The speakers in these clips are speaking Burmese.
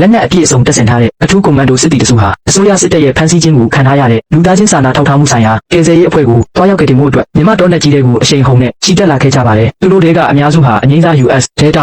လက်နက်အပြည့်အစုံတပ်ဆင်ထားတဲ့အထူးကွန်မန်ဒိုစစ်သည်တစုဟာအစိုးရစစ်တပ်ရဲ့ဖမ်းဆီးခြင်းကိုခံထားရတဲ့လူသားချင်းစာနာထောက်ထားမှုဆိုင်ရာကယ်ဆယ်ရေးအဖွဲ့ကိုတွားရောက်ခဲ့တဲ့မှုအတွက်မြန်မာတော်လက်ကြီးတွေကိုအရှိန်ဟုန်နဲ့ချီတက်လာခဲ့ကြပါတယ်။သူတို့တွေကအများစုဟာအငြိမ်းစား US Delta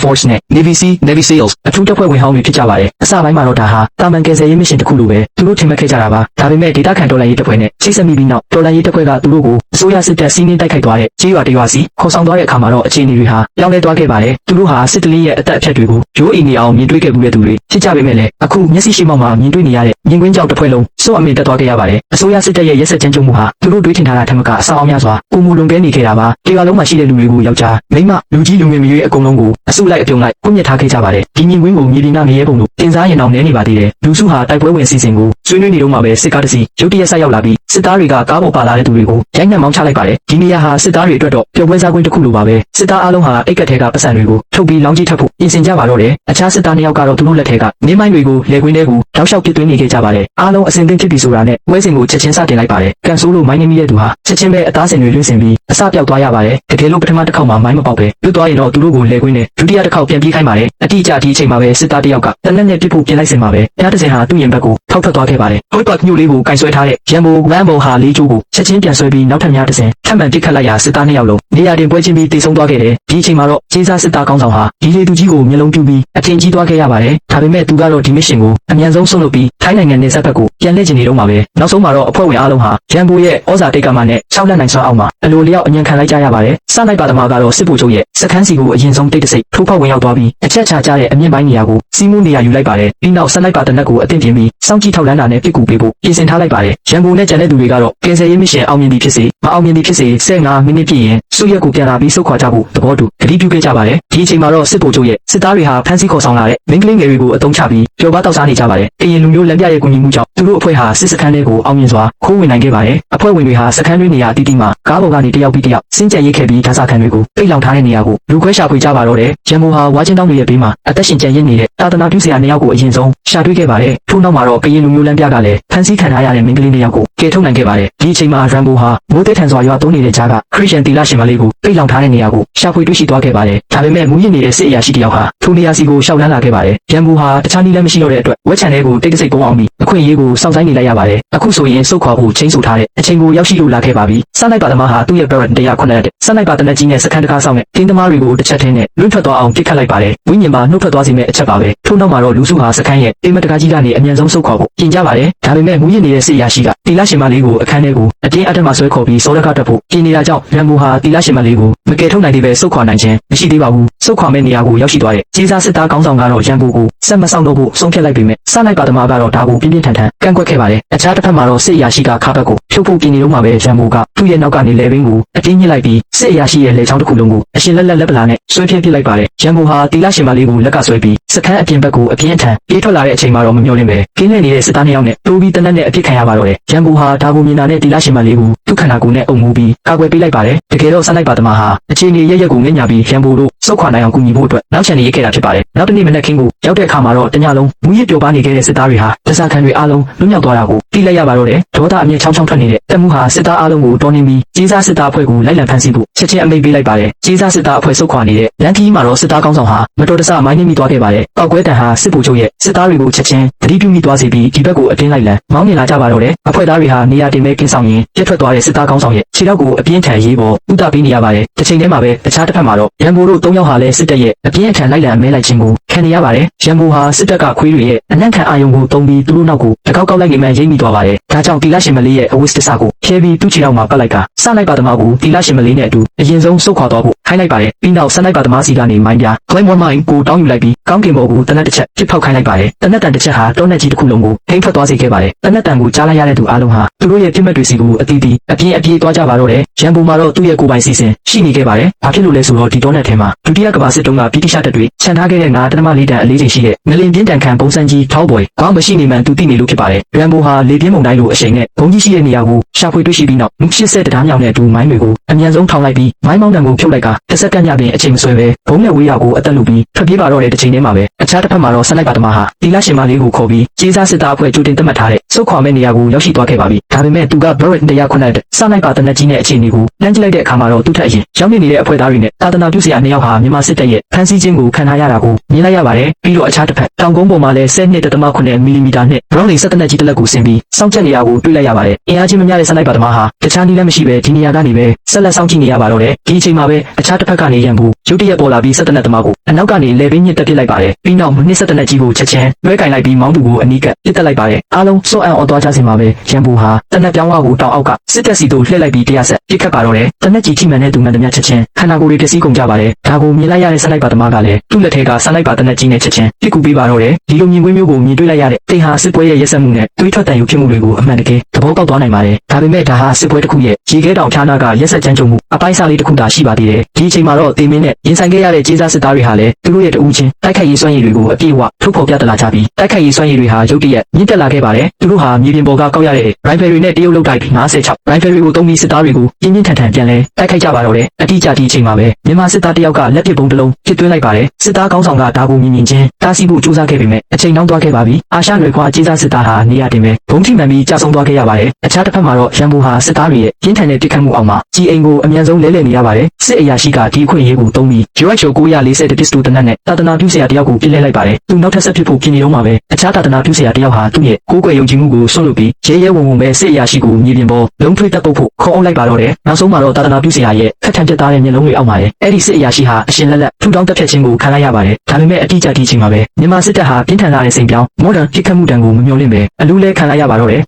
Force နဲ့ Navy SEALs အထူးတပ်ဖွဲ့ဝင်ဟောင်းတွေဖြစ်ကြပါတယ်။အစပိုင်းမှာတော့ဒါဟာတာမန်ကယ်ဆယ်ရေးမစ်ရှင်တစ်ခုလိုပဲသူတို့ထင်မှတ်ခဲ့ကြတာပါ။ဒါပေမဲ့ဒေတာခံတော်လှန်ရေးတပ်ဖွဲ့နဲ့ချိတ်ဆက်မိပြီးနောက်တော်လှန်ရေးတပ်ဖွဲ့ကသူတို့ကိုအစိုးရစစ်တပ်စီးနင်းတိုက်ခိုက်သွားတဲ့ကြေးရွာတရွာစီခေါ်ဆောင်သွားတဲ့အခါမှာတော့အခြေအနေတွေဟာပြောင်းလဲသွားခဲ့ပါတယ်။သူတို့ဟာစစ်တလင်းရဲ့အသက်အဖြတ်တွေကိုရိုးအိမ်နေအောင်မြင်တွေ့ခဲ့မှုတဲ့သူတွေဖြစ်ကြပေမဲ့လည်းအခုမျက်စိရှိမှမှာမြင်တွေ့နေရတဲ့မြင်ကွင်းကြောင့်တစ်ဖွဲ့လုံးစိုးအမြင့်တက်သွားခဲ့ရပါတယ်။အစိုးရစစ်တပ်ရဲ့ရက်စက်ကြမ်းကြုတ်မှုဟာသူတို့တွေးထင်ထားတာထက်မကအဆောက်အအုံများစွာပုံမူလွန်ကဲနေခဲ့တာပါ။ဒီကလုံးမှာရှိတဲ့လူတွေကိုယောက်ျားမိန်းမလူကြီးလူငယ်မျိုးရဲ့အကုန်လုံးကိုအစုလိုက်အပြုံလိုက်ပုံမြင့်ထားခဲ့ကြပါတယ်။ဒီမြင်ကွင်းကိုမြေပြင်ကငရဲပုံတို့တင်စားရင်အောင်နဲနေပါသေးတယ်။လူစုဟာတိုက်ပွဲဝင်စီစဉ်ကိုဆွေးနွေးနေတော့မှပဲစစ်ကားတစ်စီးရုတ်တရက်ဆက်ရောက်လာပြီးစစ်သားတွေကကားပေါ်ပါလာတဲ့သူတွေကိုရိုက်နှက်မောင်းချလိုက်ပါတယ်။ဒီနေရာဟာစစ်သားတွေအတွက်တော့ပျော်ပွဲစားကွင်းတစ်ခုလိုပါပဲ။စစ်သားအလုံးဟာအိတ်ကက်ထဲကပတ်စံတွေကိုထုတ်ပြီးလောင်းကြီးထပ်ဖို့ပြင်ဆင်ကြပါတော့တယ်။အခြားစစ်သားနှစ်ယောက်ကတော့သူတို့လက်ထဲကနေမိုင်းတွေကိုလေကွင်းထဲကိုတောက်လျှောက်ပစ်သွင်းနေခဲ့ကြပါတယ်။အားလုံးအစင်သင့်ဖြစ်ပြီဆိုတာနဲ့ဝဲစင်ကိုချက်ချင်းစတင်လိုက်ပါတယ်။ကန်ဆိုးလို့မိုင်းနေမိတဲ့သူဟာချက်ချင်းပဲအသားစင်တွေလွင့်စင်ပြီးအစပြောက်သွားရပါတယ်။တကယ်လို့ပထမတစ်ခေါက်မှာမိုင်းမပေါက်ပဲလွတ်သွားရင်တော့သူတို့ကိုလေကွင်းနဲ့ဒုတိယတစ်ခေါက်ပြန်ပြေးခိုင်းပါတယ်။အတိအကျဒီအချိန်မှာပဲစစ်သားတစ်ယောက်ကတနက်နဲ့ပစ်ဖို့ပြင်လိုက်စင်မှာပဲတရားတစ်စင်ဟာသူ့ရင်ဘက်ကိုထောက်ထွက်သွားခဲ့ပါတယ်။ဟိုဘက်မြို့လေးကိုကင်ဆွဲထားတဲ့ရန်ဘိုလမ်းပေါ်ဟာလေးကျိုးကိုချက်ချင်းပြန်ဆွဲပြီးနောက်ထပ်များတစ်စင်ထပ်မံပစ်ခတ်လိုက်ရာစစ်သားနှစ်ယောက်လုံးနေရာတင်ပွဲချင်းပြီးတိတ်ဆုံးသွားခဲ့တယ်။ဒီအချိန်မှာတော့ကျေးစားစစ်သားကောင်းဆောင်ဟာဒီလေသူကြီးကိုမျက်လုံးပြူပြီးအထင်ကြီးသွားခဲ့ရပါတယ်။ဒါပေမဲ့သူကတော့ဒီမစ်ရှင်ကိုအမြန်ဆုံးဆုံးလုပ်ပြီးထိုင်းနိုင်ငံနယ်စပ်ဘက်ကိုပြန်လှည့်ချင်နေတော့မှာပဲ။နောက်ဆုံးမှာတော့အဖွဲ့ဝင်အားလုံးဟာရန်ဘိုရဲ့ဩဇာတိတ်ကမှနဲ့6လက်နိုင်စွာအောင်မှာအလိုလျောက်အញ្ញံခံလိုက်ကြရပါတယ်။စလိုက်ပါသမားကတော့စစ်ဗိုလ်ချုပ်ရဲ့စခန်းစီကိုအရင်ဆုံးတိတ်တဆိတ်ထိုးဖောက်ဝင်ရောက်သွားပြီးအချက်ချကြတဲ့အမြင့်ပိုင်းနေရာကိုစီးမှုနေရာယူလိုက်ပါတယ်။ပြီးနောက်စလိုက်ပါတနက်ကိုအသင့်ပြင်ပြီးစောင့်ကြည့်ထောက်လန်းတာနဲ့ပြစ်ကူပေးဖို့ပြင်ဆင်ထားလိုက်ပါတယ်။ရန်ဘိုနဲ့ကျန်တဲ့သူတွေကတော့ကယ်ဆယ်ရေးမစ်ရှင်အောင်မြင်သည်ဖြစ်စေမအောင်မြင်သည်ဖြစ်စေ15မိနစ်ပြည့်ရင်စုရက်ကိုပြန်လာပြီးဆုတ်ခွာကြဖို့သဘောတူကတိပြုခဲ့ကြပါတယ်။ဒီအချိန်မှာတော့စစ်ဗိုလ်ချုပ်ရဲ့စစ်သားတွေဟာဖမ်းဆီးခေါ်ဆောင်လာတဲ့မင်းကလေးငယ်တွေကိုအသုံးချပြီးပျော်ပါတောက်စားနေကြပါတယ်။ကရင်လူမျိုးလက်ပြရဲ့ကူညီမှုကြောင့်သူတို့အဖွဲ့ဟာစစ်စခန်းတွေကိုအောင်မြင်စွာခိုးဝင်နိုင်ခဲ့ပါတယ်။အဖွဲ့ဝင်တွေဟာစခန်းတွင်းနေရာအသီးသီးမှာကားပေါ်ကနေတယောက်ပြီးတယောက်စင်ကြက်ရိတ်ခဲ့ပြီးဓာတ်စာခံတွေကိုပိတ်လောင်ထားတဲ့နေရာကိုလူခွဲရှာဖွေကြပါတော့တယ်။ရန်ကုန်ဟာဝါချင်းတောင်းတွေရဲ့ဘေးမှာအသက်ရှင်ကျန်ရစ်နေတဲ့တာသနာပြုဆရာနှစ်ယောက်ကိုအရင်ဆုံးရှာတွေ့ခဲ့ပါတယ်။ထို့နောက်မှာတော့ကရင်လူမျိုးလမ်းပြကလည်းဖမ်းဆီးခံထားရတဲ့မင်းကလေးနှစ်ယောက်ကိုကယ်ထုတ်နိုင်ခဲ့ပါတယ်။ဒီအချိန်မှာရန်ဘိုဟာမိုးတဲထန်စွာရွာသွန်းနေတဲ့ကြားကခရစ်ယာန်တီလာရှင်မလေးကိုပိတ်လောင်ထားတဲ့နေရာကိုရှာဖွေတွေ့ရှိသွားခဲ့ပါတယ်။ဒါပေမဲ့မူရစ်နေတဲ့စစ်အရာရှိတယောက်ဟာထိုနေရာစီကိုရှောက်လန်းလာခဲ့ပါတယ်။ရန်ဘိုဟာတခြားနည်းလမ်းမရှိတော့တဲ့အတွက်ဝက်ချန်လေးကိုတိတ်တဆိတ်ပုံအောင်ပြီးအခွင့်အရေးကိုစောင့်ဆိုင်းနေလိုက်ရပါတယ်။အခုဆိုရင်စုတ်ခွာဖို့ချိန်ဆထားတဲ့အချိန်ကိုရောက်ရှိလို့လာခဲ့ပါပြီ။စလိုက်ပါသမားဟာသူ့ရဲ့ Barrett 109တဲ့စလိုက်ပါတနက်ကြီးနဲ့စခန်းတကားဆောင်တဲ့တင်းသမားတွေကိုတစ်ချက်ထင်းနဲ့လွင့်ထွက်သွားအောင်ပစ်ခတ်လိုက်ပါတယ်။ဝိညာဉ်မှာနှုတ်ထွက်သွားစေမယ့်အချက်ပါပဲ။ထို့နောက်မှာတော့လူစုဟာစခန်းရဲ့အိမ်မက်တကားကြီးကနေအမြန်ဆုံးဆုတ်ခွာဖို့ပြင်ကြပါတယ်။ဒါပေမဲ့မူရစ်နေတဲ့စစ်အရာရှိကတီလာရှင်မလေးကိုအခန်းထဲကိုအတင်းအဓမ္မဆွဲခေါ်ပြီးစောရကတက်ဖို့ပြင်နေတာကြောင့်ရန်ဘိုဟာတီလာရှင်မလေးကိုမကယ်ထုတ်နိုင်သေးပဲဆုတ်ခွာနိုင်ခြင်းမရှိသေးပါဘူး။ဆုတ်ခွာမဲ့နေရာကိုရောက်ရှိသွားတဲ့ကျေးစားစစ်သားကောင်းဆောင်ကတော့ရန်ဘိုကိုဆက်မဆောင်တော့ဖို့ဆုံးဖြတ်လိုက်ပေမဲ့စလိုက်ပါသမားကတော့ဒါကိုပြင်းပြင်းထန်ထန်ကန့်ကွက်ခဲ့ပါတယ်။အခြားတစ်ဖက်မှာတော့စစ်အရာရှိကခါဘက်ကိုဖြုတ်ဖို့ပြင်နေတော့မှပဲရန်ဘိုကသူ့ရဲ့နောက်ကနေလေဘင်းကိုအတင်းညှစ်လိုက်ပြီးစစ်အရာရှိရဲ့လေချောင်းတစ်ခုလုံးကိုအရှင်လက်ပလာနဲ့ဆွဲဖြဲပစ်လိုက်ပါတယ်။ရန်ဘိုဟာတီလာရှင်မလေးကိုလက်ကဆွဲပြီးစခန်းအပြင်ဘက်ကိုအပြင်းထန်ပြေးထွက်လာတဲ့အချိန်မှာတော့မမျှော်လင့်ပဲကင်းလှည့်နေတဲ့စစ်သားနှစ်ယောက်နဲ့တိုးပြီးတနက်နဲ့အပြစ်ခံရပါတော့တယ်။ရန်ဘိုဟာဒါကိုမြင်တာနဲ့တီလာရှင်မလေးကိုသူ့ခန္ဓာကိုယ်နဲ့အုံမူပြီးကာကွယ်ပေးလိုက်ပါတယ်။တကယ်တော့စလိုက်ပါသမားဟာအခြေအနေရရက်ကိုငဲ့ညာပြီးရန်ဘိုတို့စုတ်ခွာနိုင်အောင်ကူညီဖို့အတွက်နောက်ချန်နေရခဲ့တာဖြစ်ပါတယ်။နောက်တစ်နေ့မနက်ခင်းကိုရောက်တဲ့အခါမှာတော့တညလုံးမူရစ်ပျော်ပါနေခဲ့တဲ့စစ်သားတွေဟာဒဇာခံတွေအားလုံးလွတ်မြောက်သွားတာကိုသိလိုက်ရပါတော့တယ်။ဒေါသအမြင့်ချောင်းထွက်နေတဲ့တပ်မှုဟာစစ်သားအားလုံးကိုတော်နေပြီးကျေးစားစစ်သားအဖွဲ့ကိုလိုက်လံဖမ်းဆီးဖို့ချက်ချင်းအမိန့်ပေးလိုက်ပါတယ်။ကျေးစားစစ်သားအဖွဲ့စုတ်ခွာနေတဲ့လန်ခီမှာတော့စစ်သားကောင်းဆောင်ဟာမတော်တဆမိုင်းနှိမ့်မိသွားခဲ့ပါတယ်။ပောက်ကွဲတံဟာစစ်ဗိုလ်ချုပ်ရဲ့စစ်သားတွေကိုချက်ချင်းသတိပြုမိသွားစေပြီးဒီဘက်ကိုအတင်းလိုက်လံမောင်းနေလာကြပါတော့တယ်။အဖွဲ့သားတွေဟာနေရာတင်မဲ့ကင်းဆောင်ရင်ပြတ်ထွက်သွားတဲ့စစ်သားကောင်းဆောင်ရဲ့ခြေထောက်ကိုအပြင်းထန်ရေးပေါ်ဥဒပေးနေရပါတယ်။တစ်ချိန်တည်းမှာပဲတခြားတစ်ဖက်မှာတော့ရန်ဘိုတို့၃ယောက်ဟာလည်းစစ်တပ်ရဲ့အပြင်းအထန်လိုက်လံမဲလိုက်ခြင်းကိုခံနေရပါတယ်။ရန်ဘိုဟာစစ်တပ်ကခွေးတွေရဲ့အနံ့ခံအာယုံကိုတုံးပြီးသူတို့နောက်ကိုတကောက်ကောက်လိုက်နေမှရိပ်မိသွားပါတယ်။ဒါကြောင့်တီလာရှင်မလေးရဲ့အဝတ်တစကိုဖြဲပြီးသူ့ခြေထောက်မှာပတ်လိုက်ကစလိုက်ပါသမားကိုတီလာရှင်မလေးနဲ့အတူအရင်ဆုံးဆုတ်ခွာသွားဖို့ခိုင်းလိုက်ပါတယ်။ပြီးနောက်စလိုက်ပါသမားစီကနေမိုင်းပြ Claymore Mine ကိုတောင်းယူလိုက်ပြီးကောင်းကင်ဘော်ကိုတနက်တစ်ချက်ပစ်ဖောက်ခိုင်းလိုက်ပါတယ်။တနက်တန်တစ်ချက်ဟာတောနက်ကြီးတစ်ခုလုံးကိုထိမ့်ထွက်သွားစေခဲ့ပါတယ်။တနက်တန်ကိုကြားလိုက်ရတဲ့သူအားလုံးဟာသူတို့ရဲ့ပြစ်မှတ်တွေစီကိုအတီးတီးအပြေးသွားကြပါတော့တယ်။ရန်ဘိုမှာတော့သူ့ရဲ့ကိုယ်ပိုင်စီစဉ်ရှိနေခဲ့ပါတယ်။ဘာဖြစ်လို့လဲဆိုတော့ဒီတောနက်ထဲမှာဒုတိယကမ္ဘာစစ်တုန်းကဗြိတိရှတပ်တွေခြံထားခဲ့တဲ့9.4 တန်အလေးချိန်ရှိတဲ့ငလင်ပြင်းတန်ခံပုံစံကြီးထောက်ပွဲခေါင်းမရှိနေမှန်သူသိနေလို့ဖြစ်ပါတယ်။ရန်ဘိုဟာလေပြင်းမုန်တိုင်းလိုအရှိန်နဲ့ဘုံကြီးရှိတဲ့နေရာကိုရှာဖွေတွေ့ရှိပြီးနောက်80တရားမြောင်နဲ့အတူမိုင်းတွေကိုအမြန်ဆုံးထောင်လိုက်ပြီးမိုင်းမောင်းတံကိုဖြုတ်လိုက်ကတစ်စက္ကန့်ညပြင်အချိန်မဆွဲပဲဘုံနဲ့ဝေးရကိုအသက်လုပြီးထွက်ပြေးပါတော့တဲ့တစ်ချိန်တည်းမှာပဲအခြားတစ်ဖက်မှာတော့စလိုက်ပါသမားဟာတီလာရှင်မလေးကိုခေါ်ပြီးကျေးစားစစ်သားအဖွဲ့ကြိုတင်သတ်မှတ်ထားတဲ့စုတ်ခွာမဲ့နေရာကိုရောက်ရှိသွားခဲ့ပါပြီ။ဒါပေမဲ့သူက Barrett 109တဲ့စလိုက်ပါတနက်ကြီးနဲ့အခြေအနေကိုလမ်းကြည့်လိုက်တဲ့အခါမှာတော့သူ့ထက်အရင်ရောက်နေနေတဲ့အဖွဲ့သားတွေနဲ့တာသနာပြုဆရာနှစ်ယောက်ဟာမြန်မာစစ်တပ်ရဲ့ဖမ်းဆီးခြင်းကိုခံထားရတာကိုမြင်လိုက် လိုက်ရပါတယ်ပြီးတော့အခြားတစ်ဖက်တောင်ကုန်းပေါ်မှာလည်း10.9 မီလီမီတာနဲ့ round လေး17ကြီးတစ်လက်ကိုဆင်ပြီးစောင့်ကြက်နေရကိုတွေ့လိုက်ရပါတယ်အင်အားကြီးမများတဲ့စနိုက်ပါသမားဟာတခြားနည်းလည်းမရှိပဲဒီနေရာကနေပဲဆက်လက်စောင့်ကြည့်နေရပါတော့တယ်ဒီအချိန်မှာပဲအခြားတစ်ဖက်ကနေရန်ဘူးရုတ်တရက်ပေါ်လာပြီး17သမားကိုအနောက်ကနေလေပင်းညစ်တက်ပစ်လိုက်ပါတယ်ပြီးနောက်နှစ်17ကြီးကိုချက်ချင်းလွှဲကင်လိုက်ပြီးမောင်းသူကိုအနီးကပ်ပစ်တက်လိုက်ပါတယ်အားလုံးစော့အံ့ဩသွားကြစင်မှာပဲရန်ဘူးဟာတနက်ပြောင်းဝကိုတောင်အောက်ကစစ်တပ်စီတို့လှည့်လိုက်ပြီးတရားဆက်ပြစ်ခတ်ပါတော့တယ်တနက်ကြီးထိမှန်တဲ့သူမှန်သမျှချက်ချင်းခန္ဓာကိုယ်တွေပျက်စီးကုန်ကြပါတယ်ဒါကိုမြင်လိုက်ရတဲ့စနိုက်ပါသမားကလည်းသူ့လက်ထဲကစနိုက်ပါတနက်ကြီးနဲ့ချက်ချင်းပြစ်ကူပေးပါတော့တယ်ဒီလိုမြင်ကွင်းမျိုးကိုမြင်တွေ့လိုက်ရတဲ့တိမ်ဟာစစ်ပွဲရဲ့ရက်စက်မှုနဲ့တွေးထွက်တန်ယူဖြစ်မှုတွေကိုအမှန်တကယ်သဘောပေါက်သွားနိုင်ပါတယ်ဒါပေမဲ့ဒါဟာစစ်ပွဲတစ်ခုရဲ့ရေခဲတောင်ဖြားနာကရက်စက်ကြမ်းကြုတ်မှုအပိုင်းစားလေးတစ်ခုသာရှိပါသေးတယ်ဒီအချိန်မှာတော့တေမင်းနဲ့ရင်ဆိုင်ခဲ့ရတဲ့ကျေးဇူးစစ်သားတွေဟာလည်းသူတို့ရဲ့တဦးချင်းတိုက်ခိုက်ရေးစွမ်းရည်တွေကိုအပြည့်အဝထုတ်ဖော်ပြသလာကြပြီးတိုက်ခိုက်ရေးစွမ်းရည်တွေဟာရုတ်တရက်မြင့်တက်လာခဲ့ပါတယ်သူတို့ဟာမြေပြင်ပေါ်ကကောက်ရတဲ့ rifle တွေနဲ့တရုတ်လုတ်တိုက်56 rifle တွေကိုသုံးပြီးစစ်သားတွေကိုပြင်းပြင်းထန်ထန်ပြန်လဲတိုက်ခိုက်ကြပါတော့တယ်အတိအကျဒီအချိန်မှာပဲမြန်မာစစ်သားတယောက်ကလက်ပစ်ပုံးတစ်လုံးပစ်သွင်းလိုက်ပါတယ်စစ်သားကောင်းဆောင်ကဒါကိုမြင်မြင်ချင်းတားဆီးဖို့ကြိုးစားခဲ့ပေမဲ့အချိန်နှောင်းသွားခဲ့ပါပြီအာရှနယ်ခွာကျေးဇူးစစ်သားဟာနေရာတင်ပဲဘုံထိမှန်ပြီးကြာဆုံးသွားခဲ့ရပါတယ်အခြားတစ်ဖက်မှာတော့ရန်ဘူဟာစစ်သားတွေရဲ့ပြင်းထန်တဲ့ပစ်ခတ်မှုအောက်မှာကြီးအိမ်ကိုအမြန်ဆုံးလဲလှယ်နေရပါတယ်စစ်အရာရှိကဒီအခွင့်အရေးကိုသုံးပြီး UHO 940ပစ္စတိုတနက်နဲ့တာသနာပြုဆရာတယောက်ကိုပြစ်လဲလိုက်ပါတယ်သူနောက်ထပ်ဆက်ဖြစ်ဖို့ပြင်နေတော့မှာပဲအခြားတာသနာပြုဆရာတယောက်ဟာသူ့ရဲ့ကိုးကွယ်ယုံကြည်မှုကိုဆွန့်လွတ်ပြီးရဲရဲဝံဝံပဲစစ်အရာရှိကိုမြေပြင်ပေါ်လုံးထွေးတက်ပုတ်ဖို့ခေါ်အောင်လိုက်ပါတော့တယ်နောက်ဆုံးမှာတော့တာသနာပြုဆရာရဲ့ခက်ထန်ပြတ်သားတဲ့မျက်လုံးတွေအောက်မှာလေအဲ့ဒီစစ်အရာရှိဟာအရှင်လက်လက်ထူထောင်တက်ဖြတ်ခြင်းကိုခံလိုက်ရပါတယ်ဒါပေမဲ့အတိအကျဒီအချိန်မှာပဲမြန်မာစစ်တပ်ဟာပြင်းထန်လာတဲ့စိန်ပြောင်း modern ပြစ်ခတ်မှုတံကိုမမျှော်လင့်ပဲအလူးလဲခံလိုက်ရပါတော့တယ်